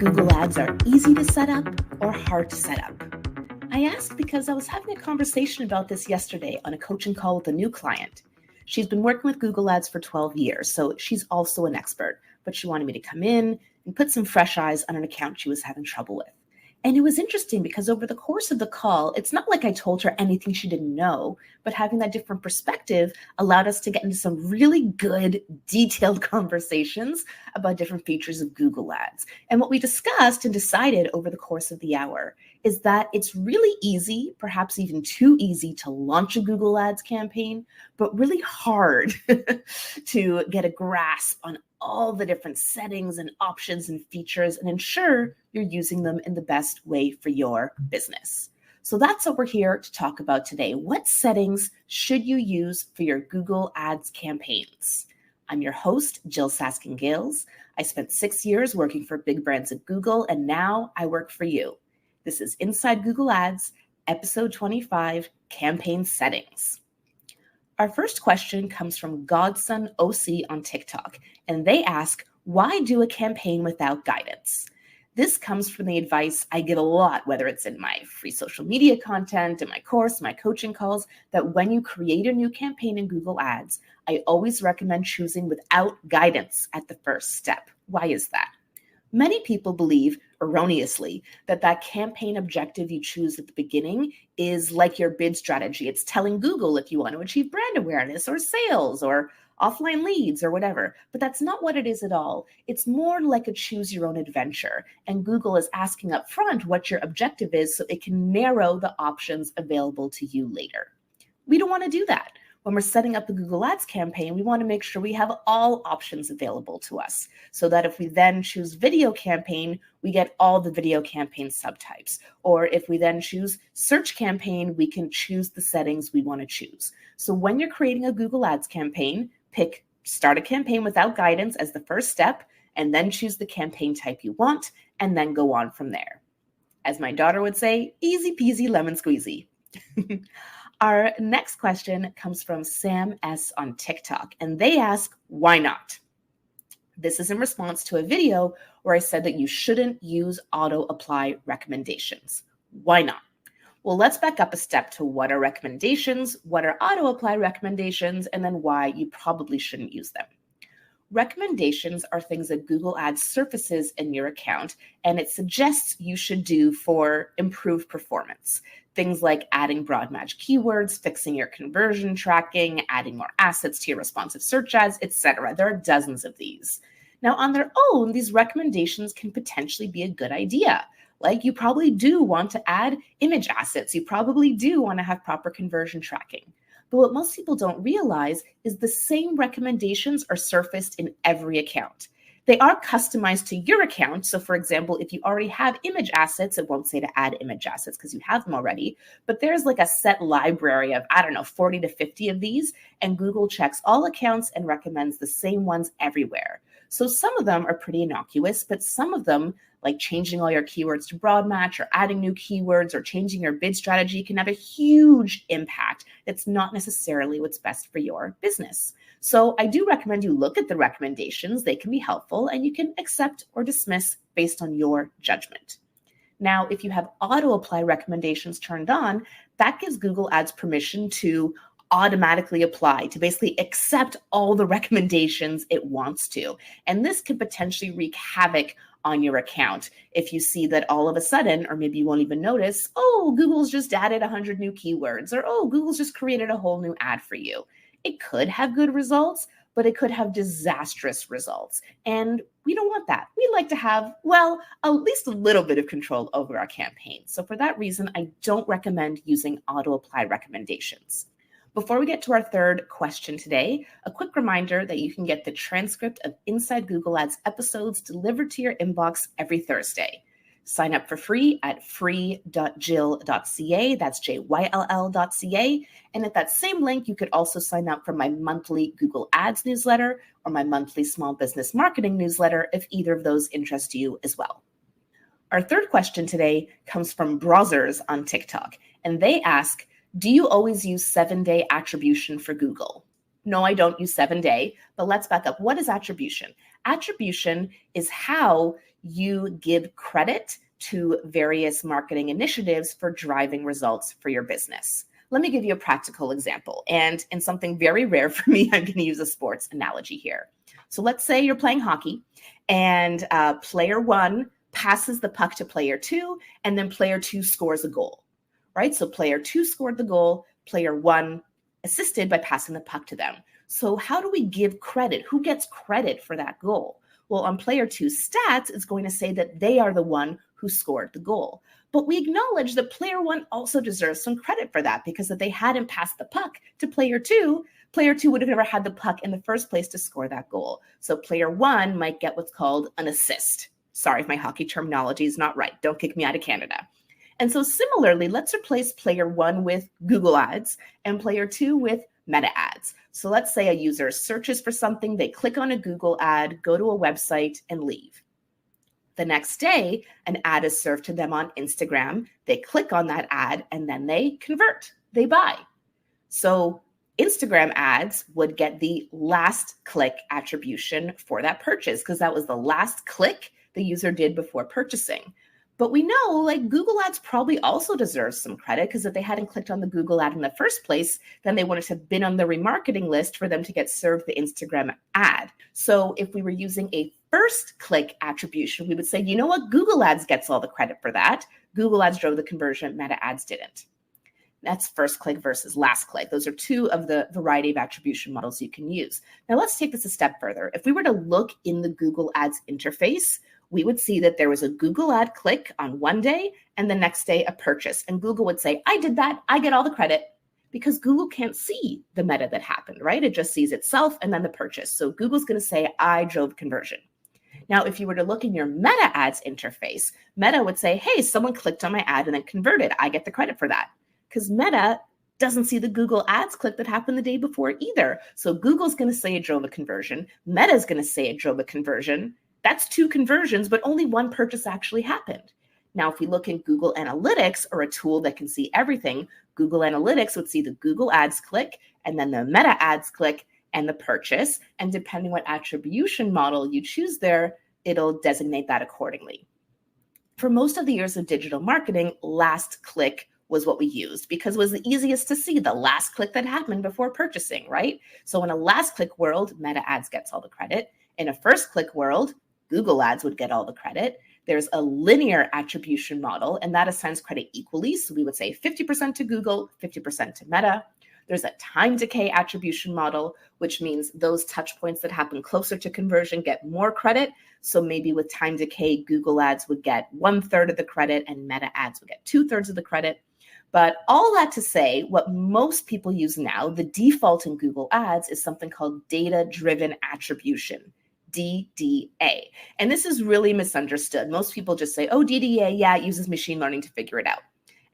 Google Ads are easy to set up or hard to set up? I asked because I was having a conversation about this yesterday on a coaching call with a new client. She's been working with Google Ads for 12 years, so she's also an expert, but she wanted me to come in and put some fresh eyes on an account she was having trouble with. And it was interesting because over the course of the call, it's not like I told her anything she didn't know, but having that different perspective allowed us to get into some really good, detailed conversations about different features of Google Ads. And what we discussed and decided over the course of the hour is that it's really easy, perhaps even too easy, to launch a Google Ads campaign, but really hard to get a grasp on all the different settings and options and features and ensure you're using them in the best way for your business. So that's what we're here to talk about today. What settings should you use for your Google Ads campaigns? I'm your host, Jyll Saskin Gales. I spent 6 years working for big brands at Google, and now I work for you. This is Inside Google Ads, episode 25, Campaign Settings. Our first question comes from Godson OC on TikTok, and they ask, why do a campaign without guidance? This comes from the advice I get a lot, whether it's in my free social media content, in my course, my coaching calls, that when you create a new campaign in Google Ads, I always recommend choosing without guidance at the first step. Why is that? Many people believe, erroneously, that campaign objective you choose at the beginning is like your bid strategy. It's telling Google if you want to achieve brand awareness or sales or offline leads or whatever. But that's not what it is at all. It's more like a choose your own adventure. And Google is asking up front what your objective is so it can narrow the options available to you later. We don't want to do that. When we're setting up a Google Ads campaign, we want to make sure we have all options available to us so that if we then choose video campaign, we get all the video campaign subtypes. Or if we then choose search campaign, we can choose the settings we want to choose. So when you're creating a Google Ads campaign, start a campaign without guidance as the first step, and then choose the campaign type you want, and then go on from there. As my daughter would say, easy peasy lemon squeezy. Our next question comes from Sam S. on TikTok, and they ask, why not? This is in response to a video where I said that you shouldn't use auto-apply recommendations. Why not? Well, let's back up a step to what are recommendations, what are auto-apply recommendations, and then why you probably shouldn't use them. Recommendations are things that Google Ads surfaces in your account, and it suggests you should do for improved performance. Things like adding broad match keywords, fixing your conversion tracking, adding more assets to your responsive search ads, etc. There are dozens of these. Now, on their own, these recommendations can potentially be a good idea. Like you probably do want to add image assets. You probably do want to have proper conversion tracking. But what most people don't realize is the same recommendations are surfaced in every account. They are customized to your account. So for example, if you already have image assets, it won't say to add image assets because you have them already, but there's like a set library of, 40 to 50 of these, and Google checks all accounts and recommends the same ones everywhere. So some of them are pretty innocuous, but some of them, like changing all your keywords to broad match or adding new keywords or changing your bid strategy, can have a huge impact. That's not necessarily what's best for your business. So I do recommend you look at the recommendations. They can be helpful and you can accept or dismiss based on your judgment. Now, if you have auto-apply recommendations turned on, that gives Google Ads permission to automatically apply, to basically accept all the recommendations it wants to. And this can potentially wreak havoc on your account if you see that all of a sudden, or maybe you won't even notice, oh, Google's just added 100 new keywords, or oh, Google's just created a whole new ad for you. It could have good results, but it could have disastrous results. And we don't want that. We like to have, at least a little bit of control over our campaign. So for that reason, I don't recommend using auto-apply recommendations. Before we get to our third question today, a quick reminder that you can get the transcript of Inside Google Ads episodes delivered to your inbox every Thursday. Sign up for free at free.jyll.ca. That's JYLL.ca. And at that same link, you could also sign up for my monthly Google Ads newsletter or my monthly small business marketing newsletter if either of those interest you as well. Our third question today comes from Browsers on TikTok, and they ask, do you always use 7-day attribution for Google? No, I don't use 7-day, but let's back up. What is attribution? Attribution is how you give credit to various marketing initiatives for driving results for your business. Let me give you a practical example. And in something very rare for me, I'm going to use a sports analogy here. So let's say you're playing hockey and player 1 passes the puck to player 2, and then player 2 scores a goal, right? So player 2 scored the goal, player 1 assisted by passing the puck to them. So how do we give credit? Who gets credit for that goal? Well, on player 2's stats, it's going to say that they are the one who scored the goal. But we acknowledge that player 1 also deserves some credit for that, because if they hadn't passed the puck to player 2 would have never had the puck in the first place to score that goal. So player 1 might get what's called an assist. Sorry if my hockey terminology is not right. Don't kick me out of Canada. And so similarly, let's replace player 1 with Google Ads and player 2 with Meta ads. So let's say a user searches for something, they click on a Google ad, go to a website, and leave. The next day, an ad is served to them on Instagram. They click on that ad, and then they convert. They buy. So Instagram ads would get the last click attribution for that purchase, because that was the last click the user did before purchasing. But we know, like, Google Ads probably also deserves some credit, because if they hadn't clicked on the Google ad in the first place, then they wouldn't have been on the remarketing list for them to get served the Instagram ad. So if we were using a first click attribution, we would say, you know what, Google Ads gets all the credit for that. Google Ads drove the conversion, Meta ads didn't. That's first click versus last click. Those are two of the variety of attribution models you can use. Now let's take this a step further. If we were to look in the Google Ads interface, we would see that there was a Google ad click on one day and the next day a purchase. And Google would say, I did that, I get all the credit, because Google can't see the meta that happened, right? It just sees itself and then the purchase. So Google's going to say, I drove conversion. Now, if you were to look in your Meta ads interface, Meta would say, hey, someone clicked on my ad and then converted. I get the credit for that, because Meta doesn't see the Google ads click that happened the day before either. So Google's going to say it drove a conversion. Meta's going to say it drove a conversion. That's two conversions, but only one purchase actually happened. Now, if we look in Google Analytics, or a tool that can see everything, Google Analytics would see the Google ads click and then the Meta ads click and the purchase. And depending what attribution model you choose there, it'll designate that accordingly. For most of the years of digital marketing, last click was what we used, because it was the easiest to see the last click that happened before purchasing, right? So in a last click world, Meta ads gets all the credit. In a first click world, Google ads would get all the credit. There's a linear attribution model, and that assigns credit equally. So we would say 50% to Google, 50% to Meta. There's a time decay attribution model, which means those touch points that happen closer to conversion get more credit. So maybe with time decay, Google ads would get 1/3 of the credit and Meta ads would get 2/3 of the credit. But all that to say, what most people use now, the default in Google ads, is something called data-driven attribution. DDA. And this is really misunderstood. Most people just say, oh, DDA, yeah, it uses machine learning to figure it out.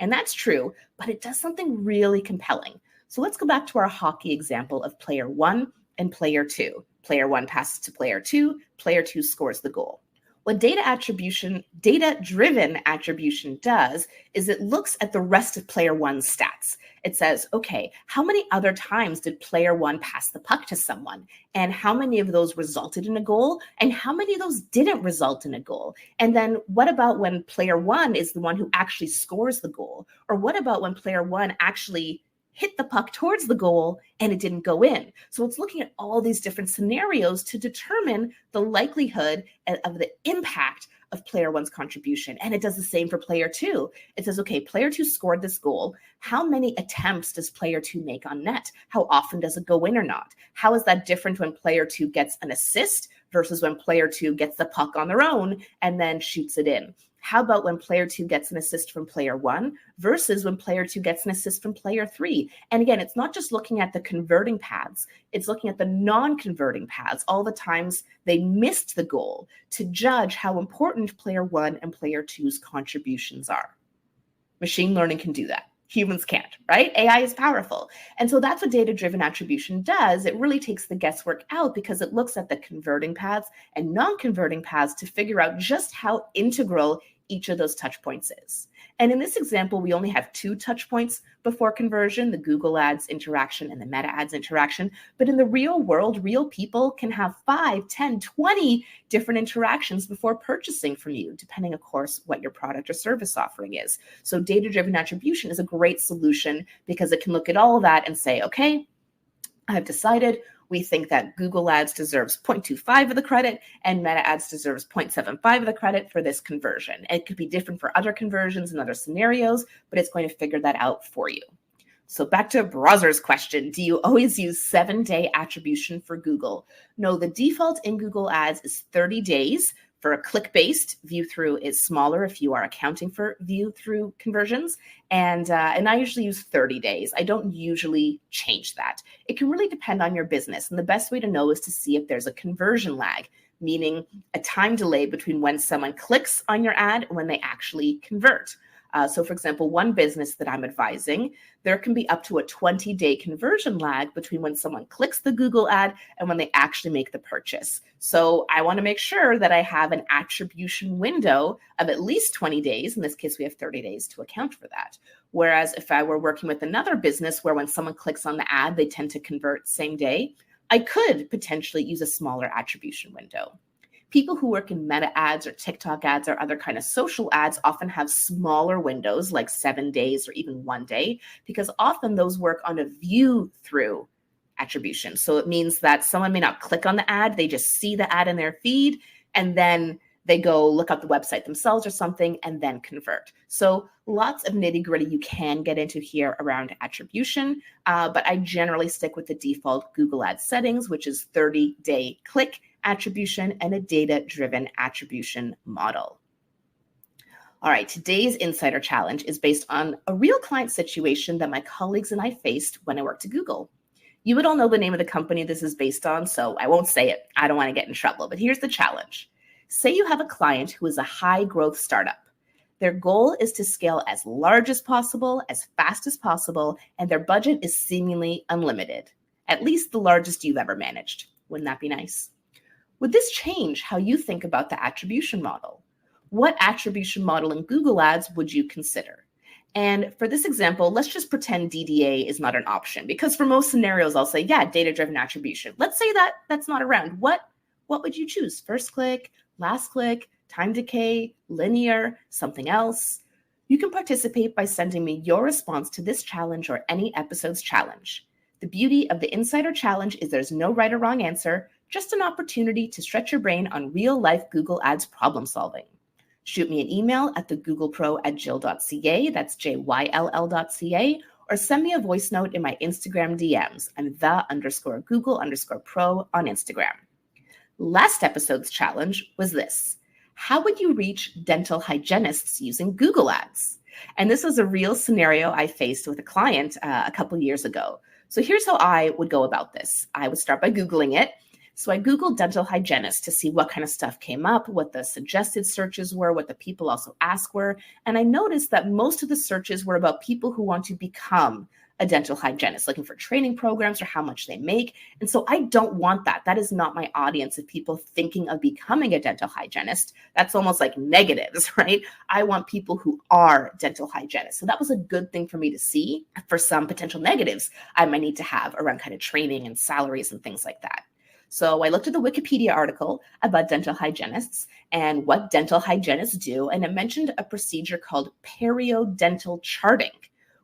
And that's true, but it does something really compelling. So let's go back to our hockey example of player 1 and player 2. Player 1 passes to player 2 scores the goal. What data-driven attribution does is it looks at the rest of player 1's stats. It says, okay, how many other times did player 1 pass the puck to someone? And how many of those resulted in a goal? And how many of those didn't result in a goal? And then what about when player 1 is the one who actually scores the goal? Or what about when player 1 actually hit the puck towards the goal and it didn't go in? So it's looking at all these different scenarios to determine the likelihood of the impact of player 1's contribution. And it does the same for player 2. It says, okay, player 2 scored this goal. How many attempts does player 2 make on net? How often does it go in or not? How is that different when player 2 gets an assist versus when player 2 gets the puck on their own and then shoots it in? How about when player 2 gets an assist from player 1 versus when player 2 gets an assist from player 3? And again, it's not just looking at the converting paths, it's looking at the non-converting paths, all the times they missed the goal, to judge how important player 1 and player 2's contributions are. Machine learning can do that. Humans can't, right? AI is powerful. And so that's what data-driven attribution does. It really takes the guesswork out, because it looks at the converting paths and non-converting paths to figure out just how integral each of those touch points is. And in this example, we only have 2 touch points before conversion, the Google Ads interaction and the Meta Ads interaction. But in the real world, real people can have 5, 10, 20 different interactions before purchasing from you, depending, of course, what your product or service offering is. So data-driven attribution is a great solution because it can look at all of that and say, okay, I've decided we think that Google Ads deserves 0.25 of the credit and Meta Ads deserves 0.75 of the credit for this conversion. It could be different for other conversions and other scenarios, but it's going to figure that out for you. So back to Browser's question, do you always use 7-day attribution for Google? No, the default in Google Ads is 30 days. For a click-based, view-through is smaller if you are accounting for view-through conversions. And I usually use 30 days. I don't usually change that. It can really depend on your business. And the best way to know is to see if there's a conversion lag, meaning a time delay between when someone clicks on your ad and when they actually convert. So for example, one business that I'm advising, there can be up to a 20-day conversion lag between when someone clicks the Google ad and when they actually make the purchase. So I want to make sure that I have an attribution window of at least 20 days. In this case, we have 30 days to account for that. Whereas if I were working with another business where when someone clicks on the ad, they tend to convert same day, I could potentially use a smaller attribution window. People who work in Meta Ads or TikTok ads or other kind of social ads often have smaller windows like 7 days or even 1 day, because often those work on a view through attribution. So it means that someone may not click on the ad, they just see the ad in their feed, and then they go look up the website themselves or something and then convert. So lots of nitty-gritty you can get into here around attribution, but I generally stick with the default Google Ads settings, which is 30-day click attribution and a data-driven attribution model. All right, today's Insider Challenge is based on a real client situation that my colleagues and I faced when I worked at Google. You would all know the name of the company this is based on, so I won't say it. I don't want to get in trouble, but here's the challenge. Say you have a client who is a high-growth startup. Their goal is to scale as large as possible, as fast as possible, and their budget is seemingly unlimited, at least the largest you've ever managed. Wouldn't that be nice? Would this change how you think about the attribution model? What attribution model in Google Ads would you consider? And for this example, let's just pretend DDA is not an option, because for most scenarios, I'll say, yeah, data-driven attribution. Let's say that that's not around. What would you choose? First click, last click, time decay, linear, something else? You can participate by sending me your response to this challenge or any episode's challenge. The beauty of the Insider Challenge is there's no right or wrong answer, just an opportunity to stretch your brain on real-life Google Ads problem solving. Shoot me an email at thegooglepro@jyll.ca, that's JYLL.ca, or send me a voice note in my Instagram DMs. I'm _Google_pro on Instagram. Last episode's challenge was this. How would you reach dental hygienists using Google Ads? And this was a real scenario I faced with a client a couple years ago. So here's how I would go about this. I would start by Googling it. So I Googled dental hygienist to see what kind of stuff came up, what the suggested searches were, what the people also asked were. And I noticed that most of the searches were about people who want to become a dental hygienist, looking for training programs or how much they make. And so I don't want that. That is not my audience of people thinking of becoming a dental hygienist. That's almost like negatives, right? I want people who are dental hygienists. So that was a good thing for me to see for some potential negatives I might need to have around kind of training and salaries and things like that. So I looked at the Wikipedia article about dental hygienists and what dental hygienists do, and it mentioned a procedure called periodontal charting,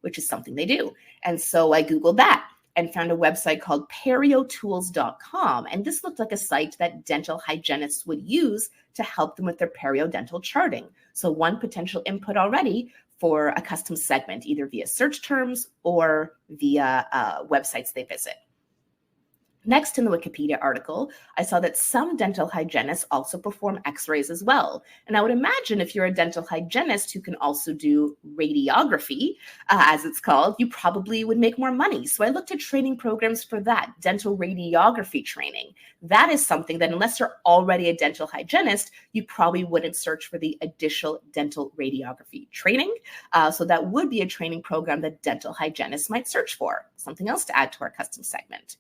which is something they do. And so I Googled that and found a website called periotools.com. And this looked like a site that dental hygienists would use to help them with their periodontal charting. So one potential input already for a custom segment, either via search terms or via websites they visit. Next, in the Wikipedia article, I saw that some dental hygienists also perform x-rays as well. And I would imagine if you're a dental hygienist who can also do radiography, as it's called, you probably would make more money. So I looked at training programs for that, dental radiography training. That is something that unless you're already a dental hygienist, you probably wouldn't search for the additional dental radiography training. So that would be a training program that dental hygienists might search for, something else to add to our custom segment.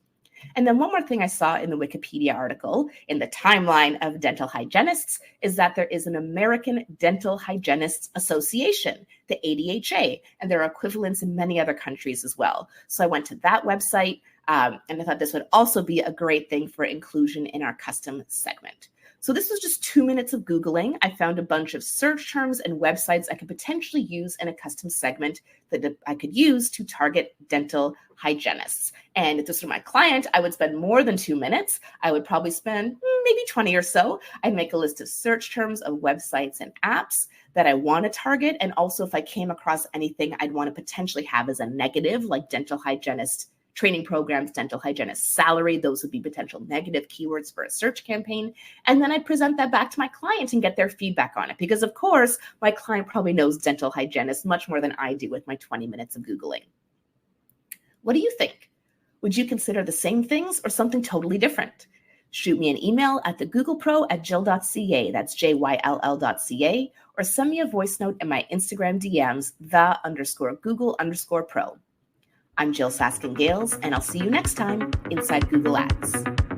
And then one more thing I saw in the Wikipedia article in the timeline of dental hygienists is that there is an American Dental Hygienists Association, the ADHA, and there are equivalents in many other countries as well. So I went to that website, and I thought this would also be a great thing for inclusion in our custom segment. So this was just 2 minutes of Googling. I found a bunch of search terms and websites I could potentially use in a custom segment that I could use to target dental hygienists. And if this were my client, I would spend more than 2 minutes. I would probably spend maybe 20 or so. I'd make a list of search terms of websites and apps that I want to target. And also if I came across anything I'd want to potentially have as a negative, like dental hygienist training programs, dental hygienist salary, those would be potential negative keywords for a search campaign. And then I present that back to my client and get their feedback on it. Because of course, my client probably knows dental hygienists much more than I do with my 20 minutes of Googling. What do you think? Would you consider the same things or something totally different? Shoot me an email at thegooglepro@jyll.ca, that's JYLL.ca, or send me a voice note in my Instagram DMs, _Google_pro. I'm Jyll Saskin Gales, and I'll see you next time inside Google Ads.